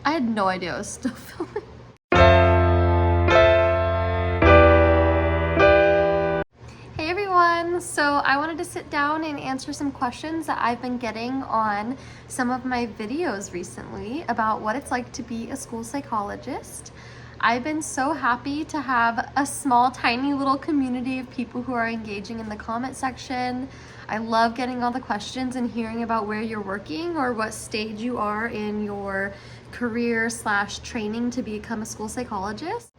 I had no idea I was still filming. Hey everyone! So I wanted to sit down and answer some questions that I've been getting on some of my videos recently about what it's like to be a school psychologist. I've been so happy to have a small, tiny little community of people who are engaging in the comment section. I love getting all the questions and hearing about where you're working or what stage you are in your career/training to become a school psychologist.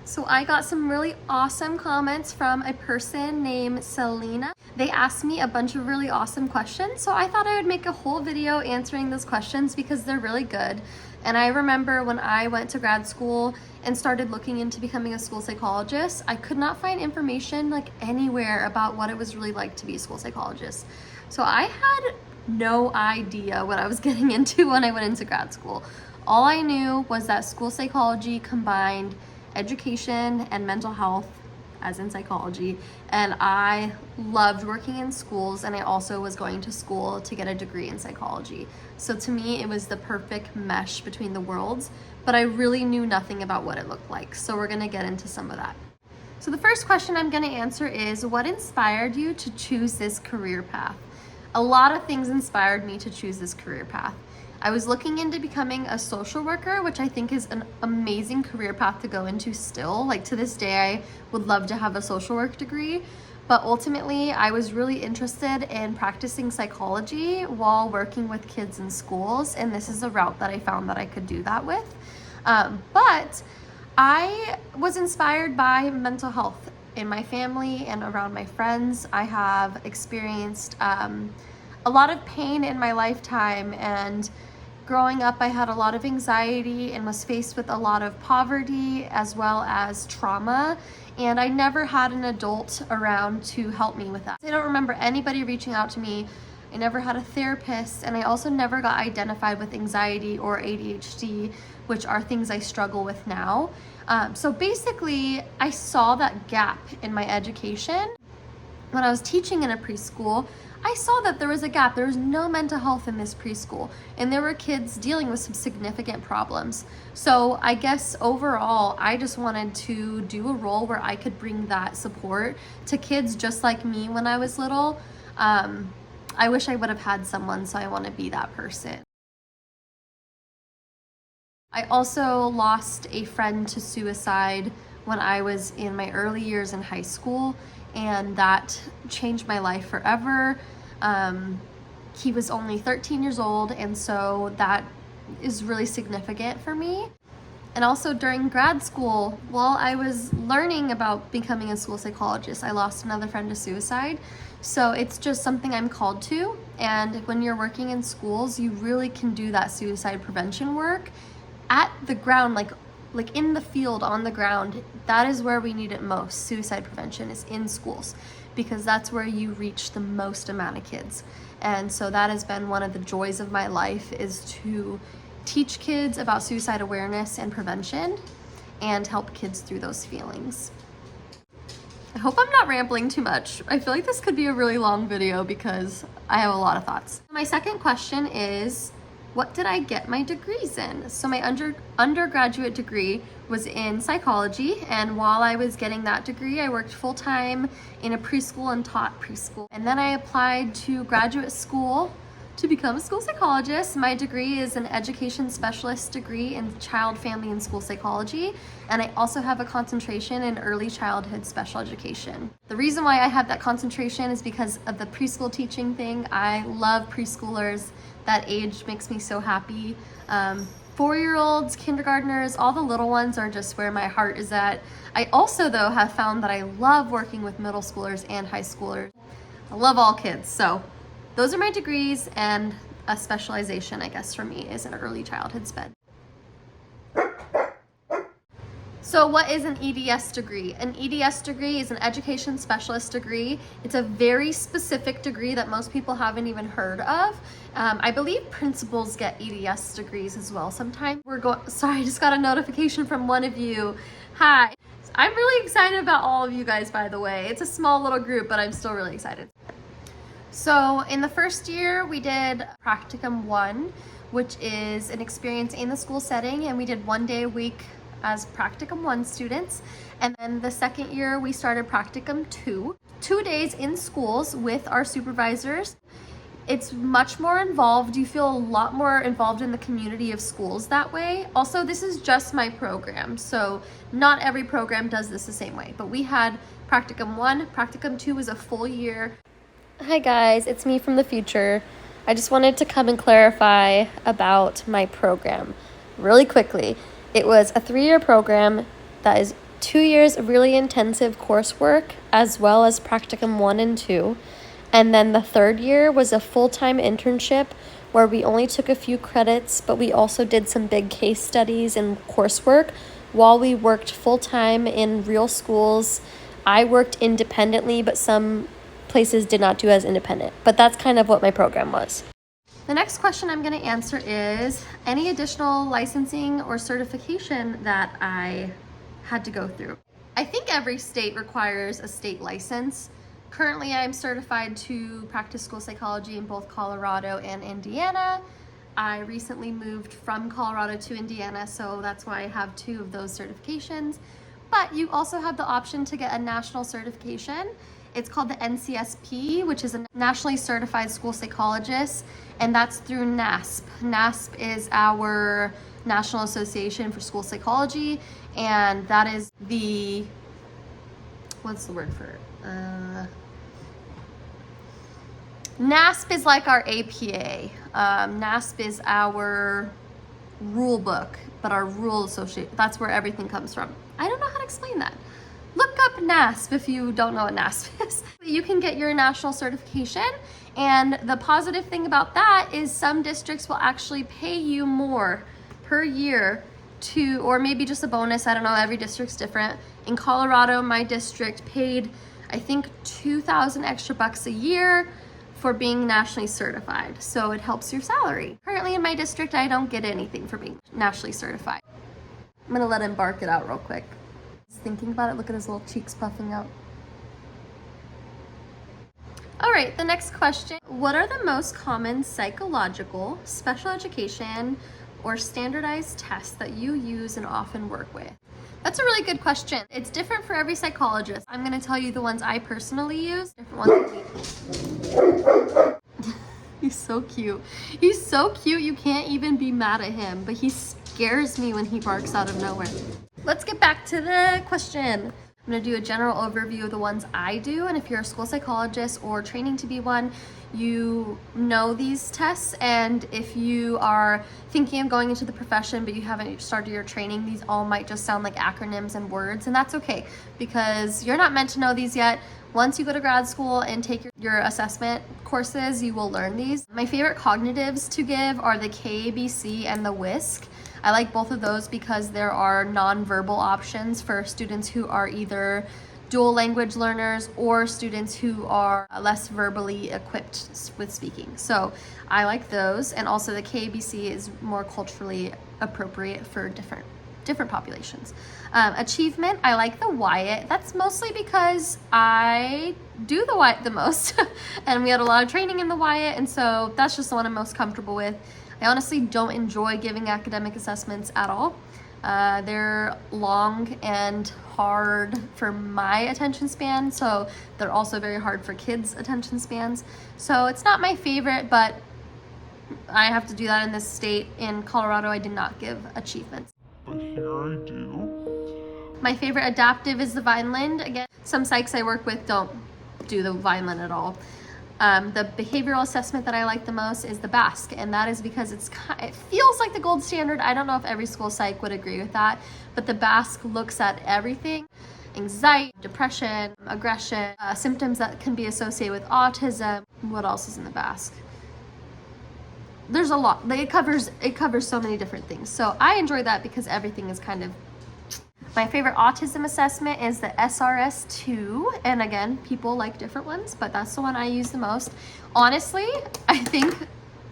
So I got some really awesome comments from a person named Selena. They asked me a bunch of really awesome questions, so I thought I would make a whole video answering those questions because they're really good. And I remember when I went to grad school and started looking into becoming a school psychologist, I could not find information like anywhere about what it was really like to be a school psychologist. So I had no idea what I was getting into when I went into grad school. All I knew was that school psychology combined education and mental health, as in psychology, and I loved working in schools, and I also was going to school to get a degree in psychology. So to me, it was the perfect mesh between the worlds, but I really knew nothing about what it looked like. So we're gonna get into some of that. So the first question I'm gonna answer is, what inspired you to choose this career path? A lot of things inspired me to choose this career path. I was looking into becoming a social worker, which I think is an amazing career path to go into still. Like to this day, I would love to have a social work degree, but ultimately I was really interested in practicing psychology while working with kids in schools, and this is a route that I found that I could do that with. But I was inspired by mental health in my family and around my friends. I have experienced a lot of pain in my lifetime, and growing up, I had a lot of anxiety and was faced with a lot of poverty as well as trauma, and I never had an adult around to help me with that. I don't remember anybody reaching out to me. I never had a therapist, and I also never got identified with anxiety or ADHD, which are things I struggle with now. So basically, I saw that gap in my education. When I was teaching in a preschool, I saw that there was a gap. There was no mental health in this preschool, and there were kids dealing with some significant problems. So I guess overall, I just wanted to do a role where I could bring that support to kids just like me when I was little. I wish I would have had someone, so I want to be that person. I also lost a friend to suicide when I was in my early years in high school, and that changed my life forever. He was only 13 years old, and so that is really significant for me. And also during grad school, while I was learning about becoming a school psychologist, I lost another friend to suicide. So it's just something I'm called to, and when you're working in schools, you really can do that suicide prevention work at the ground, like in the field, on the ground. That is where we need it most. Suicide prevention is in schools, because that's where you reach the most amount of kids. And so that has been one of the joys of my life, is to teach kids about suicide awareness and prevention and help kids through those feelings. I hope I'm not rambling too much. I feel like this could be a really long video because I have a lot of thoughts. My second question is, what did I get my degrees in? So my undergraduate degree was in psychology, and while I was getting that degree, I worked full-time in a preschool and taught preschool. And then I applied to graduate school to become a school psychologist. My degree is an education specialist degree in child, family, and school psychology, and I also have a concentration in early childhood special education. The reason why I have that concentration is because of the preschool teaching thing. I love preschoolers. That age makes me so happy. 4-year-olds, kindergartners, all the little ones are just where my heart is at. I also, though, have found that I love working with middle schoolers and high schoolers. I love all kids. So those are my degrees, and a specialization, I guess, for me is an early childhood sped. So what is an EDS degree? An EDS degree is an education specialist degree. It's a very specific degree that most people haven't even heard of. I believe principals get EDS degrees as well sometimes. Sorry, I just got a notification from one of you. Hi. I'm really excited about all of you guys, by the way. It's a small little group, but I'm still really excited. So in the first year, we did Practicum 1, which is an experience in the school setting, and we did 1 day a week as Practicum 1 students. And then the second year, we started Practicum 2, 2 days in schools with our supervisors. It's much more involved. You feel a lot more involved in the community of schools that way. Also, this is just my program, so not every program does this the same way. But we had Practicum 1, Practicum 2 was a full year. Hi guys, it's me from the future. I just wanted to come and clarify about my program really quickly. It was a 3-year program that is 2 years of really intensive coursework, as well as Practicum 1 and 2. And then the third year was a full-time internship where we only took a few credits, but we also did some big case studies and coursework while we worked full-time in real schools. I worked independently, but some places did not do as independent. But that's kind of what my program was. The next question I'm going to answer is any additional licensing or certification that I had to go through. I think every state requires a state license. Currently, I'm certified to practice school psychology in both Colorado and Indiana. I recently moved from Colorado to Indiana, so that's why I have 2 of those certifications. But you also have the option to get a national certification. It's called the NCSP, which is a Nationally Certified School Psychologist, and that's through NASP. NASP is our National Association for School Psychology, and that is the, what's the word for it? NASP is like our APA. NASP is our rule book, but our rule associate, that's where everything comes from. I don't know how to explain that. Look up NASP if you don't know what NASP is. You can get your national certification, and the positive thing about that is some districts will actually pay you more per year to, or maybe just a bonus, I don't know, every district's different. In Colorado, my district paid, I think, $2,000 extra bucks a year for being nationally certified, so it helps your salary. Currently in my district, I don't get anything for being nationally certified. I'm gonna let him bark it out real quick. He's thinking about it, look at his little cheeks puffing out. All right, the next question. What are the most common psychological, special education, or standardized tests that you use and often work with? That's a really good question. It's different for every psychologist. I'm gonna tell you the ones I personally use. Different ones. He's so cute. He's so cute, you can't even be mad at him, but he scares me when he barks out of nowhere. Let's get back to the question. I'm gonna do a general overview of the ones I do, and if you're a school psychologist or training to be one, you know these tests, and if you are thinking of going into the profession but you haven't started your training, these all might just sound like acronyms and words, and that's okay because you're not meant to know these yet. Once you go to grad school and take your assessment courses, you will learn these. My favorite cognitives to give are the KBC and the WISC. I like both of those because there are nonverbal options for students who are either dual language learners or students who are less verbally equipped with speaking. So I like those, and also the KBC is more culturally appropriate for different populations. Achievement, I like the Wyatt. That's mostly because I do the Wyatt the most and we had a lot of training in the Wyatt, and so that's just the one I'm most comfortable with. I honestly don't enjoy giving academic assessments at all. They're long and hard for my attention span, so they're also very hard for kids' attention spans. So it's not my favorite, but I have to do that in this state. In Colorado, I did not give achievements. But here I do. My favorite adaptive is the Vineland. Again, some psychs I work with don't do the Vineland at all. The behavioral assessment that I like the most is the BASC, and that is because it feels like the gold standard. I don't know if every school psych would agree with that, but the BASC looks at everything: anxiety, depression, aggression, symptoms that can be associated with autism. What else is in the BASC? There's a lot. It covers so many different things. So I enjoy that because everything is kind of. My favorite autism assessment is the SRS-2, and again, people like different ones, but that's the one I use the most. Honestly, I think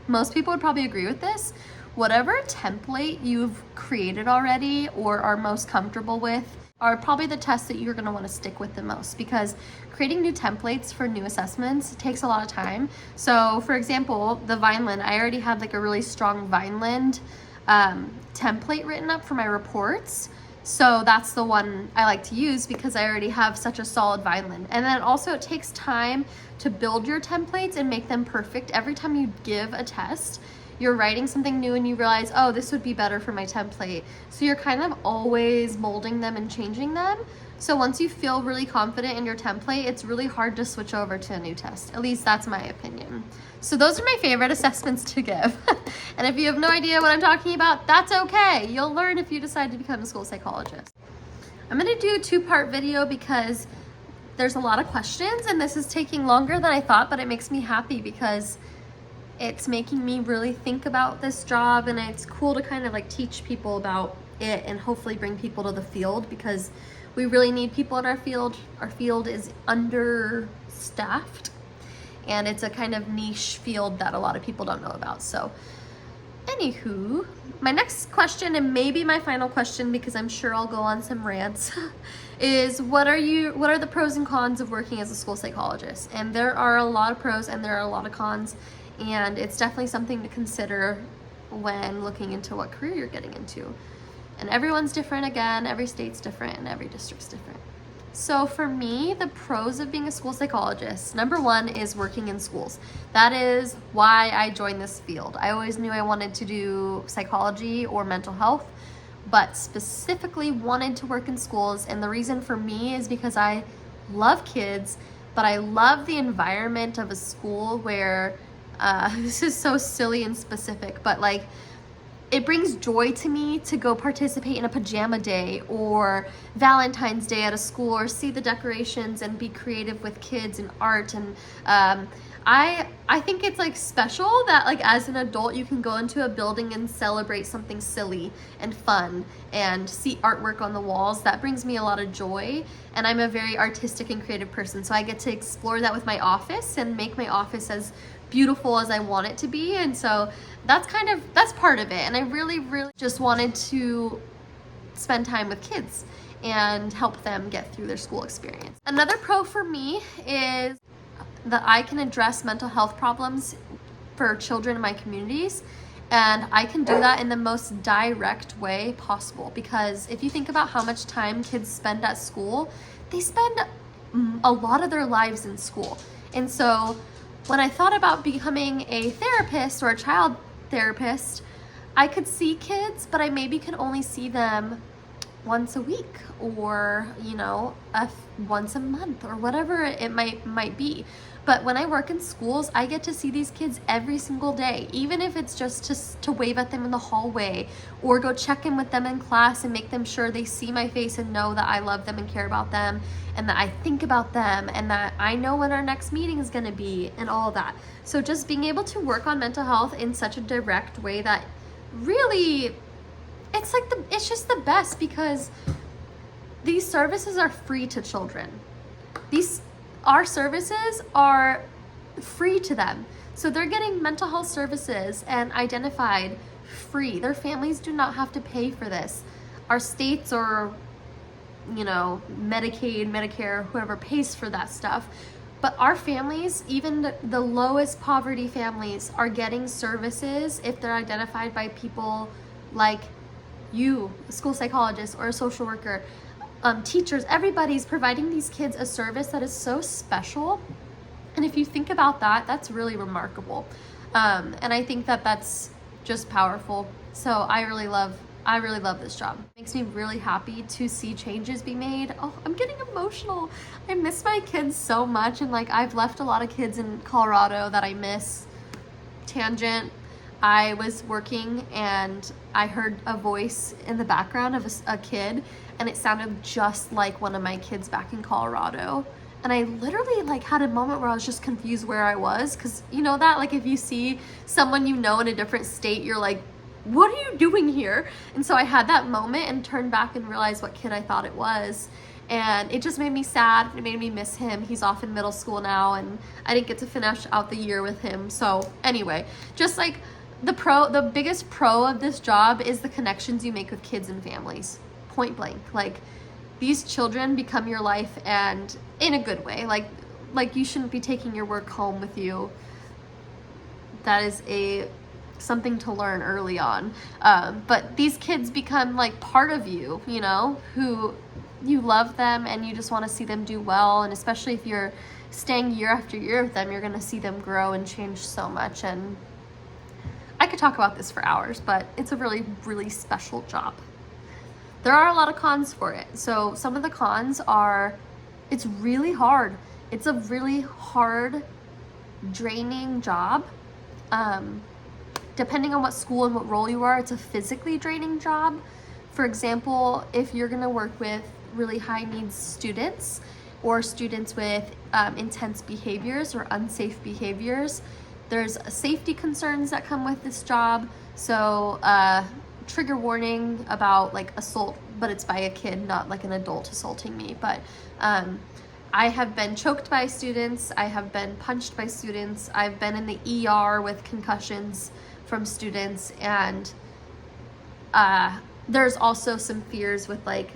most people would probably agree with this. Whatever template you've created already or are most comfortable with, are probably the tests that you're going to want to stick with the most, because creating new templates for new assessments takes a lot of time. So for example, the Vineland, I already had like a really strong Vineland template written up for my reports. So that's the one I like to use because I already have such a solid Vineland. And then also it takes time to build your templates and make them perfect. Every time you give a test, you're writing something new and you realize, oh, this would be better for my template. So you're kind of always molding them and changing them. So once you feel really confident in your template, it's really hard to switch over to a new test. At least that's my opinion. So those are my favorite assessments to give. And if you have no idea what I'm talking about, that's okay. You'll learn if you decide to become a school psychologist. I'm gonna do a 2-part video because there's a lot of questions and this is taking longer than I thought, but it makes me happy because it's making me really think about this job, and it's cool to kind of like teach people about it and hopefully bring people to the field, because we really need people in our field. Our field is understaffed and it's a kind of niche field that a lot of people don't know about. So anywho, my next question, and maybe my final question because I'm sure I'll go on some rants, is what are the pros and cons of working as a school psychologist? And there are a lot of pros and there are a lot of cons. And it's definitely something to consider when looking into what career you're getting into. And everyone's different again, every state's different and every district's different. So for me, the pros of being a school psychologist, number 1 is working in schools. That is why I joined this field. I always knew I wanted to do psychology or mental health, but specifically wanted to work in schools. And the reason for me is because I love kids, but I love the environment of a school where this is so silly and specific, but like it brings joy to me to go participate in a pajama day or Valentine's Day at a school, or see the decorations and be creative with kids and art. And I think it's like special that like as an adult you can go into a building and celebrate something silly and fun and see artwork on the walls. That brings me a lot of joy, and I'm a very artistic and creative person, so I get to explore that with my office and make my office as beautiful as I want it to be. And so that's part of it. And I really just wanted to spend time with kids and help them get through their school experience. Another pro for me is that I can address mental health problems for children in my communities, and I can do that in the most direct way possible. Because if you think about how much time kids spend at school, they spend a lot of their lives in school. And so when I thought about becoming a therapist or a child therapist, I could see kids, but I maybe could only see them once a week, or once a month, or whatever it might be. But when I work in schools, I get to see these kids every single day, even if it's just to wave at them in the hallway or go check in with them in class and make them sure they see my face and know that I love them and care about them and that I think about them and that I know when our next meeting is going to be and all of that. So just being able to work on mental health in such a direct way that really it's just the best, because these services are free to children. Our services are free to them. So they're getting mental health services and identified free. Their families do not have to pay for this. Our states or, Medicaid, Medicare, whoever pays for that stuff. But our families, even the lowest poverty families, are getting services if they're identified by people like you, a school psychologist or a social worker. Teachers, everybody's providing these kids a service that is so special. And if you think about that, that's really remarkable. And I think that that's just powerful. So I really love this job. It makes me really happy to see changes be made. Oh, I'm getting emotional. I miss my kids so much. And I've left a lot of kids in Colorado that I miss. Tangent. I was working and I heard a voice in the background of a kid, and it sounded just like one of my kids back in Colorado. And I literally had a moment where I was just confused where I was, because if you see someone in a different state, you're like, what are you doing here? And so I had that moment and turned back and realized what kid I thought it was. And it just made me sad. It made me miss him. He's off in middle school now, and I didn't get to finish out the year with him. So anyway, just the biggest pro of this job is the connections you make with kids and families. Point blank. these children become your life, and in a good way. Like you shouldn't be taking your work home with you. That is something to learn early on. But these kids become like part of you, you know, who you love them and you just want to see them do well. And especially if you're staying year after year with them, you're going to see them grow and change so much. And I could talk about this for hours, but it's a really, really special job. There are a lot of cons for it. So some of the cons are, it's really hard. It's a really hard, draining job. Depending on what school and what role you are, it's a physically draining job. For example, if you're gonna work with really high needs students or students with intense behaviors or unsafe behaviors, there's safety concerns that come with this job. So trigger warning about like assault, but it's by a kid, not like an adult assaulting me. But I have been choked by students, I have been punched by students, I've been in the ER with concussions from students, and there's also some fears with like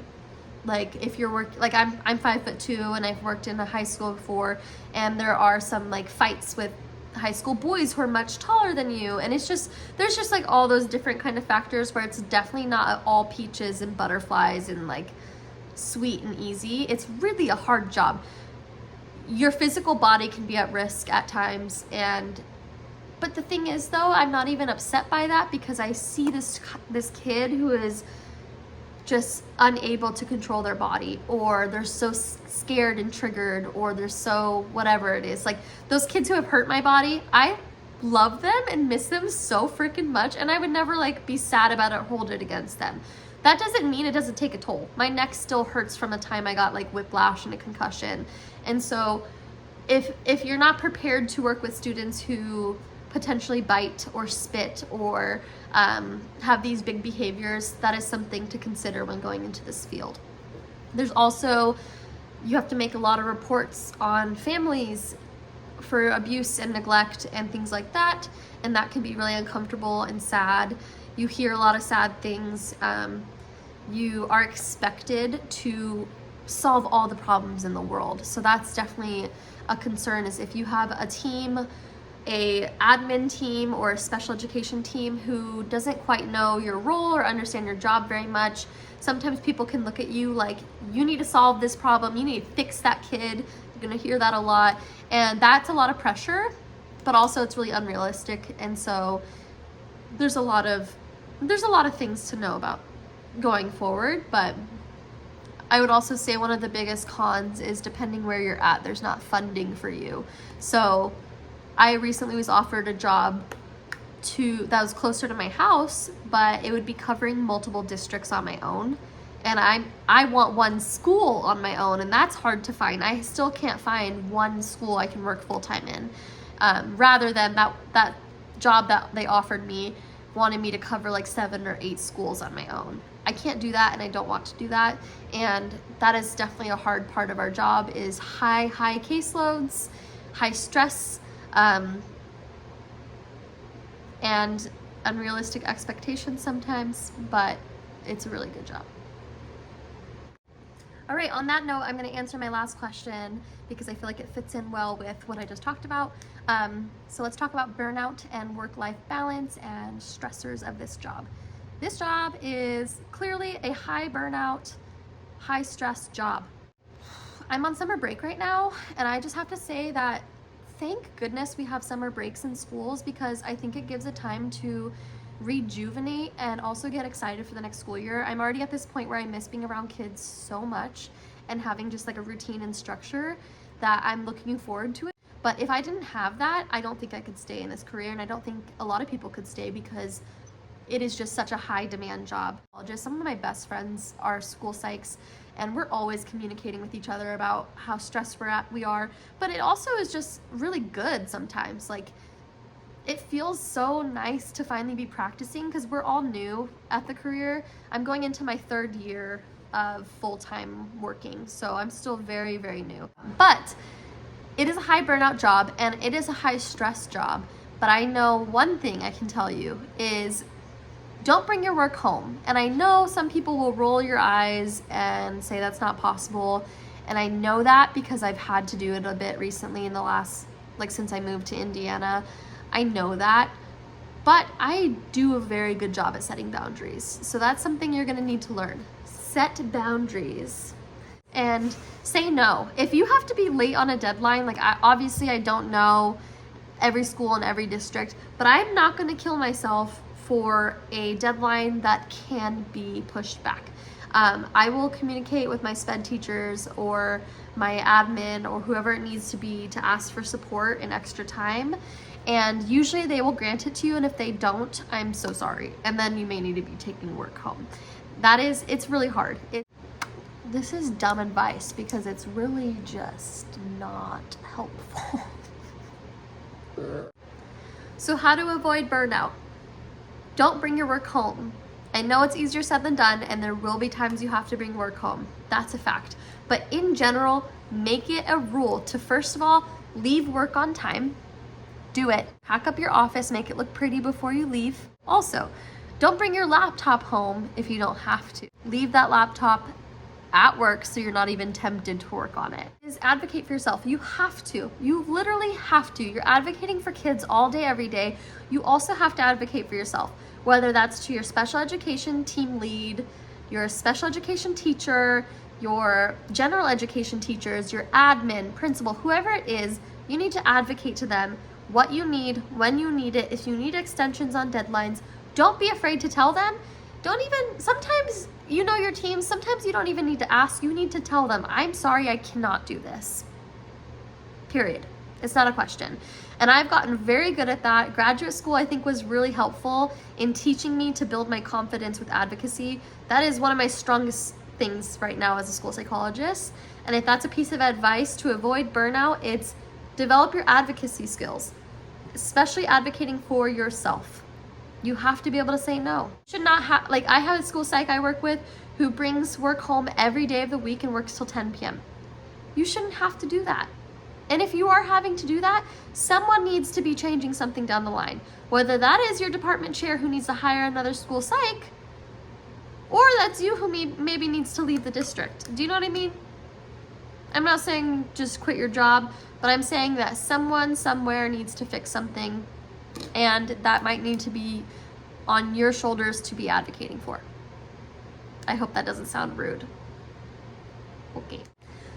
if you're working, like I'm 5'2" and I've worked in a high school before, and there are some like fights with high school boys who are much taller than you, and it's just, there's just like all those different kind of factors where it's definitely not all peaches and butterflies and like sweet and easy. It's really a hard job. Your physical body can be at risk at times, but the thing is though, I'm not even upset by that, because I see this kid who is just unable to control their body, or they're so scared and triggered, or they're so whatever it is. Like those kids who have hurt my body, I love them and miss them so freaking much, and I would never like be sad about it or hold it against them. That doesn't mean it doesn't take a toll. My neck still hurts from the time I got like whiplash and a concussion. And so if you're not prepared to work with students who potentially bite or spit or have these big behaviors, that is something to consider when going into this field. There's also, you have to make a lot of reports on families for abuse and neglect and things like that, and that can be really uncomfortable and sad. You hear a lot of sad things. You are expected to solve all the problems in the world. So that's definitely a concern, is if you have a team, a admin team or a special education team who doesn't quite know your role or understand your job very much, sometimes people can look at you like, you need to solve this problem, you need to fix that kid. You're gonna hear that a lot, and that's a lot of pressure, but also it's really unrealistic. And so there's a lot of things to know about going forward. But I would also say one of the biggest cons is, depending where you're at, there's not funding for you. So I recently was offered a job that was closer to my house, but it would be covering multiple districts on my own. And I want one school on my own, and that's hard to find. I still can't find one school I can work full-time in. Rather than that job that they offered me wanted me to cover like 7 or 8 schools on my own. I can't do that, and I don't want to do that. And that is definitely a hard part of our job, is high caseloads, high stress, and unrealistic expectations sometimes, but it's a really good job. All right, on that note, I'm going to answer my last question because I feel like it fits in well with what I just talked about. So let's talk about burnout and work-life balance and stressors of this job. This job is clearly a high burnout, high stress job. I'm on summer break right now, and I just have to say that thank goodness we have summer breaks in schools, because I think it gives a time to rejuvenate and also get excited for the next school year. I'm already at this point where I miss being around kids so much and having just like a routine and structure that I'm looking forward to it. But if I didn't have that, I don't think I could stay in this career, and I don't think a lot of people could stay, because it is just such a high demand job. Just some of my best friends are school psychs, and we're always communicating with each other about how stressed we are, but it also is just really good sometimes. Like, it feels so nice to finally be practicing, because we're all new at the career. I'm going into my 3rd year of full-time working, so I'm still very, very new. But it is a high burnout job, and it is a high stress job. But I know one thing I can tell you is don't bring your work home. And I know some people will roll your eyes and say that's not possible. And I know that because I've had to do it a bit recently in the last, since I moved to Indiana. I know that. But I do a very good job at setting boundaries. So that's something you're gonna need to learn. Set boundaries. And say no. If you have to be late on a deadline, obviously I don't know every school in every district, but I'm not gonna kill myself for a deadline that can be pushed back. I will communicate with my sped teachers or my admin or whoever it needs to be to ask for support and extra time. And usually they will grant it to you, and if they don't, I'm so sorry. And then you may need to be taking work home. It's really hard. This is dumb advice because it's really just not helpful. So how to avoid burnout? Don't bring your work home. I know it's easier said than done, and there will be times you have to bring work home. That's a fact. But in general, make it a rule to, first of all, leave work on time. Do it. Pack up your office, make it look pretty before you leave. Also, don't bring your laptop home if you don't have to. Leave that laptop at work so you're not even tempted to work on it. Is advocate for yourself. You have to. You literally have to. You're advocating for kids all day, every day. You also have to advocate for yourself, whether that's to your special education team lead, your special education teacher, your general education teachers, your admin, principal, whoever it is. You need to advocate to them what you need, when you need it. If you need extensions on deadlines, don't be afraid to tell them. Sometimes you know your team, sometimes you don't even need to ask, you need to tell them, I'm sorry, I cannot do this. Period. It's not a question. And I've gotten very good at that. Graduate school, I think, was really helpful in teaching me to build my confidence with advocacy. That is one of my strongest things right now as a school psychologist. And if that's a piece of advice to avoid burnout, it's develop your advocacy skills, especially advocating for yourself. You have to be able to say no. Should not have, I have a school psych I work with who brings work home every day of the week and works till 10 p.m. You shouldn't have to do that. And if you are having to do that, someone needs to be changing something down the line. Whether that is your department chair who needs to hire another school psych, or that's you who maybe needs to leave the district. Do you know what I mean? I'm not saying just quit your job, but I'm saying that someone somewhere needs to fix something, and that might need to be on your shoulders to be advocating for. I hope that doesn't sound rude. Okay.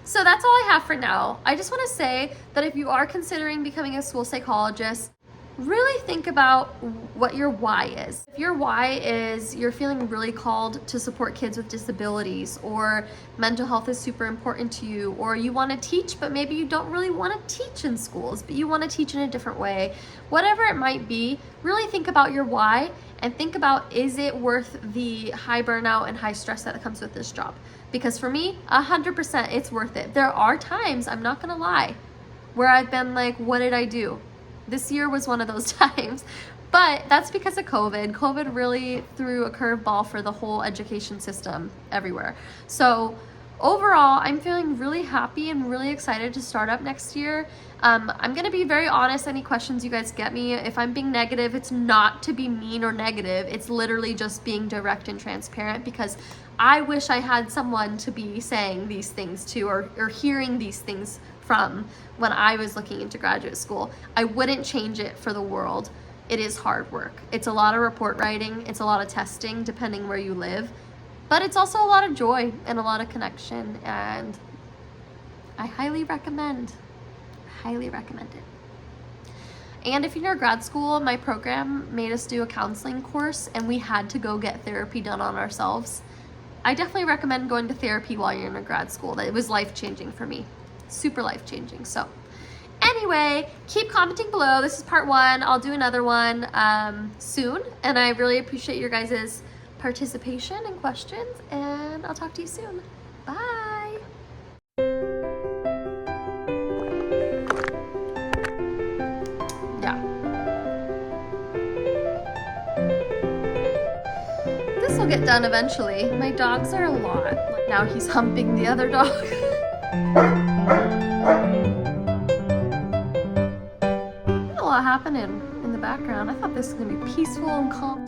So that's all I have for now. I just want to say that if you are considering becoming a school psychologist, really think about what your why is. If your why is you're feeling really called to support kids with disabilities, or mental health is super important to you, or you want to teach but maybe you don't really want to teach in schools, but you want to teach in a different way, whatever it might be, really think about your why and think about, is it worth the high burnout and high stress that comes with this job? Because for me, 100% it's worth it. There are times, I'm not gonna lie, where I've been like, what did I do? This year was one of those times, but that's because of COVID. COVID really threw a curveball for the whole education system everywhere. So overall, I'm feeling really happy and really excited to start up next year. I'm gonna be very honest, any questions you guys get me, if I'm being negative, it's not to be mean or negative, it's literally just being direct and transparent, because I wish I had someone to be saying these things to, or hearing these things from when I was looking into graduate school. I wouldn't change it for the world. It is hard work. It's a lot of report writing, it's a lot of testing depending where you live, but it's also a lot of joy and a lot of connection, and I highly recommend it. And if you're in grad school, my program made us do a counseling course and we had to go get therapy done on ourselves. I definitely recommend going to therapy while you're in a grad school. It was life-changing for me. Super life-changing. So anyway, keep commenting below. This is part 1. I'll do another one soon, and I really appreciate your guys' participation and questions, and I'll talk to you soon. Bye. Yeah. This will get done eventually. My dogs are a lot. Now he's humping the other dog. A lot happening in the background. I thought this was gonna be peaceful and calm.